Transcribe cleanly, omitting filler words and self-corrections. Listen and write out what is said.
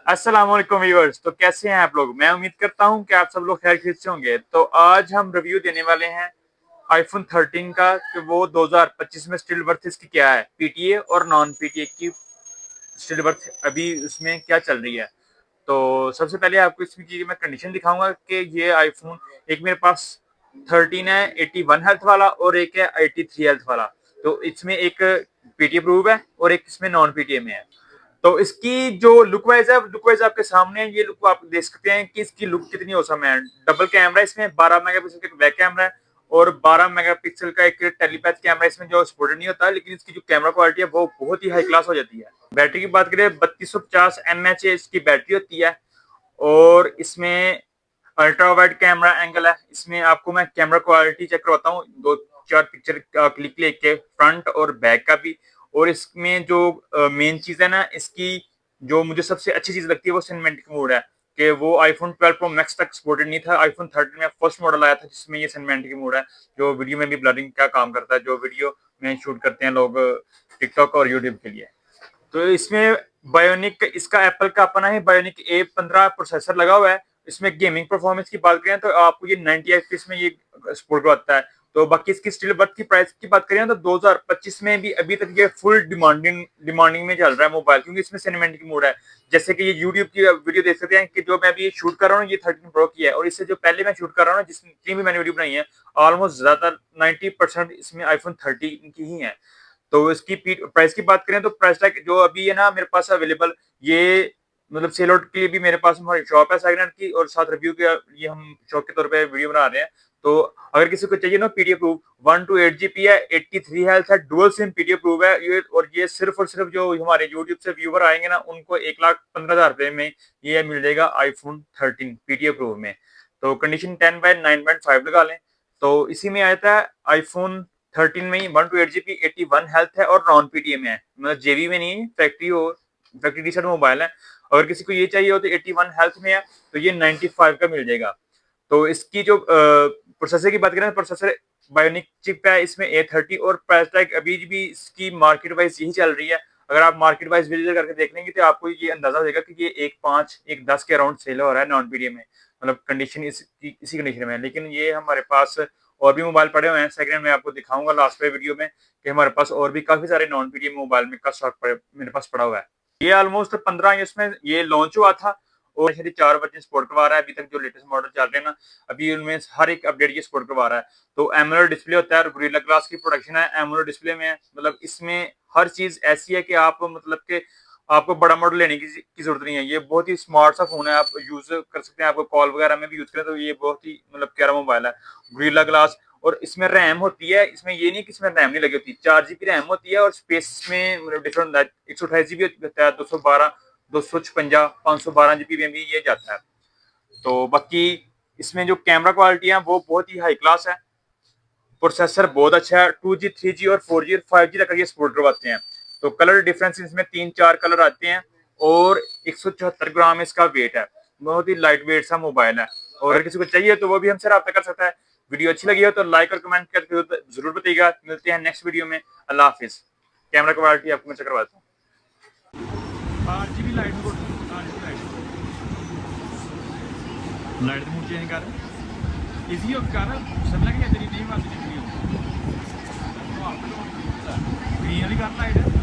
अस्सलाम वालेकुम व्यूअर्स। तो कैसे हैं आप लोग? मैं उम्मीद करता हूं कि आप सब लोग खैरियत से होंगे। तो आज हम रिव्यू देने वाले हैं आईफोन 13 का कि वो 2025 में स्टिल वर्थ इसकी क्या है, पीटीए और नॉन पीटीए की स्टिल वर्थ अभी उसमें क्या चल रही है। तो सबसे पहले आपको इसकी मैं कंडीशन दिखाऊंगा कि ये आईफोन, एक मेरे पास 13 है 81 हेल्थ वाला और एक है 83 हेल्थ वाला। तो इसमें एक पीटीए प्रूव है और एक इसमें नॉन पीटीए में है। तो इसकी जो लुक वाइज है, लुक वाइज आपके सामने है। ये लुक आप देख सकते हैं कि इसकी लुक कितनी औसम है। डबल कैमरा इसमें 12 मेगापिक्सल का बैक कैमरा है और 12 मेगापिक्सल का एक टेलीपैथ कैमरा इसमें जो सपोर्टेड नहीं होता, लेकिन इसकी जो कैमरा क्वालिटी है वो बहुत ही हाई क्लास हो जाती है। बैटरी की बात करें 3250 mAh इसकी बैटरी होती है और इसमें अल्ट्रा वाइड कैमरा एंगल है। इसमें आपको मैं कैमरा क्वालिटी चेक करवाता हूँ, दो चार पिक्चर क्लिक लेके फ्रंट और बैक का भी। और इसमें जो मेन चीज है ना, इसकी जो मुझे सबसे अच्छी चीज लगती है वो सिनेमैटिक मोड है कि वो आईफोन 12 प्रो मैक्स तक सपोर्टेड नहीं था। आईफोन 13 में फर्स्ट मॉडल आया था जिसमें ये सिनेमैटिक मोड है, जो वीडियो में भी ब्लरिंग का काम करता है, जो वीडियो में शूट करते हैं लोग टिकटॉक और यूट्यूब के लिए। तो इसमें बायोनिक, इसका एप्पल का अपना ही बायोनिक A15 प्रोसेसर लगा हुआ है। इसमें गेमिंग परफॉर्मेंस की बात करें तो आपको ये 90 एफपीएस में ये सपोर्ट करवाता है। तो बाकी इसकी स्टिल बर्थ की प्राइस की बात करें तो 2025 में भी अभी तक ये फुल डिमांडिंग में चल रहा है मोबाइल, क्योंकि इसमें सिनेमैटिक मोड है। जैसे कि ये यूट्यूब की वीडियो देख सकते हैं कि जो मैं अभी शूट कर रहा हूँ ये 13 प्रो की है, और इससे जो पहले मैं शूट कर रहा हूँ जितनी भी मैंने वीडियो बनाई है ऑलमोस्ट ज्यादातर 90% इसमें आईफोन 13 की ही है। तो इसकी प्राइस की बात करें तो प्राइस टैग जो अभी है ना मेरे पास अवेलेबल, ये मतलब सेल आउट के लिए भी मेरे पास हमारी शॉप है सेकंड हैंड की, और साथ रिव्यू के लिए हम शौक के तौर पे वीडियो बना रहे हैं। तो अगर किसी को चाहिए ना पीडीएफ प्रूफ, 1 to 8 GB है, 83 हेल्थ है, डुअल सिम पीडीएफ प्रूफ है ये। और ये सिर्फ और सिर्फ जो हमारे यूट्यूब से व्यूवर आएंगे ना उनको 1,15,000 रुपए में ये मिल जाएगा आईफोन 13 पीडीएफ प्रूफ में। तो कंडीशन 10/9.5 लगा लें। तो इसी में आता है आईफोन 13 में ही 1 to 8 GB 81 हेल्थ है और नॉन पीटीए में है, मतलब जेबी में नहीं, फैक्ट्री रीसेट मोबाइल है। अगर किसी को ये चाहिए हो तो 81 हेल्थ में है तो ये 95 का मिल जाएगा। तो इसकी जो प्रोसेसर की बात करें, प्रोसेसर बायोनिक चिप है इसमें A30, और प्राइस टैग अभी भी इसकी मार्केट वाइज यही चल रही है। अगर आप मार्केट वाइज विजिट करके देख लेंगे तो आपको ये अंदाजा होगा कि ये 1.5 1.10 के अराउंड सेल हो रहा है नॉन पीडीएम में, मतलब कंडीशन इसी कंडीशन में है। लेकिन ये हमारे पास और भी मोबाइल पड़े हुए हैं सेकंड में, आपको दिखाऊंगा लास्ट पे वीडियो में कि हमारे पास और भी काफी सारे नॉन पीडीएम मोबाइल में का स्टॉक मेरे पास पड़ा हुआ है। ये ऑलमोस्ट 15 इसमें ये लॉन्च हुआ था और 4 वर्जन सपोर्ट करवा रहा है अभी तक। जो लेटेस्ट मॉडल चल रहे हैं ना अभी उनमें हर एक अपडेट ये सपोर्ट करवा रहा है। तो एमोलेड डिस्प्ले होता है और गोरिल्ला ग्लास की प्रोडक्शन है एमोलेड डिस्प्ले में है। मतलब इसमें हर चीज ऐसी है कि आप मतलब के आपको बड़ा मॉडल लेने की जरूरत नहीं है। ये बहुत ही स्मार्ट सा फोन है, आप यूज कर सकते हैं। आपको कॉल वगैरह में भी यूज करें तो ये बहुत ही मतलब प्यारा मोबाइल है। गोरिल्ला ग्लास, और इसमें रैम होती है, इसमें ये नहीं कि इसमें रैम नहीं लगी होती, 4 GB रैम होती है। और स्पेस में मतलब डिफरेंट होता है, 128 GB होता है, 212 256 512 GB में भी ये जाता है। तो बाकी इसमें जो कैमरा क्वालिटी है वो बहुत ही हाई क्लास है। प्रोसेसर बहुत अच्छा है, 2G 3G और 4G और 5G तक ये सपोर्ट करवाते हैं। तो कलर डिफरेंस इसमें 3-4 कलर आते हैं और 174 ग्राम इसका वेट है। बहुत ही लाइट वेट सा मोबाइल है, और अगर किसी को चाहिए तो वो भी हमसे रब्ता कर सकता है। वीडियो अच्छी लगी हो तो लाइक और कमेंट करके जरूर बताइएगा। मिलते हैं नेक्स्ट वीडियो में। अल्लाह हाफिज। कैमरा क्वालिटी आपको मैं चेक करवाता हूँ। RGB light mode, light mode change कर इजी हो कर सब लगे तेरी नहीं बात नहीं ग्रीन वाली कर लाइट